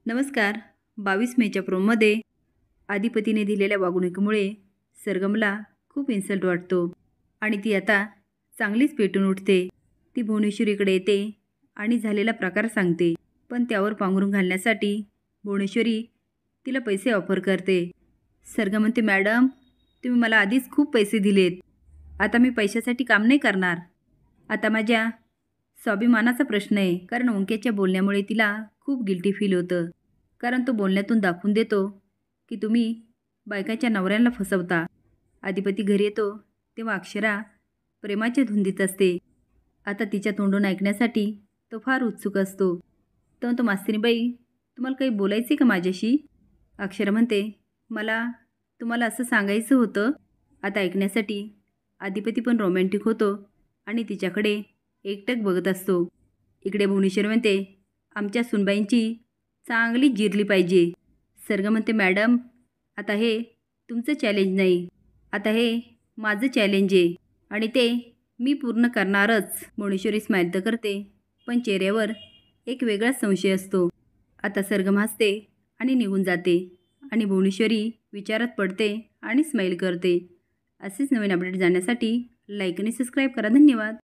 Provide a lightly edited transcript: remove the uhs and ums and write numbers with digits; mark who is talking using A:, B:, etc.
A: नमस्कार. 22 मेच्या प्रोममध्ये आदिपतीने दिलेल्या वागणुकीमुळे सरगमला खूप इन्सल्ट वाटतो आणि ती आता चांगलीच पेटून उठते. ती भुवनेश्वरीकडे येते आणि झालेला प्रकार सांगते. पण त्यावर पांघरून घालण्यासाठी भुवनेश्वरी तिला पैसे ऑफर करते. सरगम म्हणते, मॅडम तुम्ही मला आधीच खूप पैसे दिलेत. आता मी पैशासाठी काम नाही करणार. आता माझ्या स्वाभिमानाचा प्रश्न आहे. कारण ओंक्याच्या बोलण्यामुळे तिला खूप गिल्टी फील होतं. कारण तो बोलण्यातून दाखवून देतो की तुम्ही बायकाच्या नवऱ्यांना फसवता. आदिपती घरी येतो तेव्हा अक्षरा प्रेमाच्या धुंदीत असते. आता तिच्या तोंडून ऐकण्यासाठी तो फार उत्सुक असतो. तो म्हणतो, मास्तिनीबाई तुम्हाला काही बोलायचे का माझ्याशी? अक्षरा म्हणते, मला तुम्हाला असं सांगायचं होतं. आता ऐकण्यासाठी आदिपती पण रोमॅन्टिक होतो आणि तिच्याकडे एकटक बघत असतो. इकडे भुवनेश्वरी म्हणते, आमच्या सुनबाईंची चांगली जिरली पाहिजे. सरगम म्हणते, मॅडम आता हे तुमचं चॅलेंज नाही, आता हे माझं चॅलेंज आहे आणि ते मी पूर्ण करणारच. भुवनेश्वरी स्माईल तर करते पण चेहऱ्यावर एक वेगळाच संशय असतो. आता सरगम हसते आणि निघून जाते आणि भुवनेश्वरी विचारात पडते आणि स्माईल करते. असेच नवीन अपडेट जाण्यासाठी लाईक आणि सबस्क्राईब करा. धन्यवाद.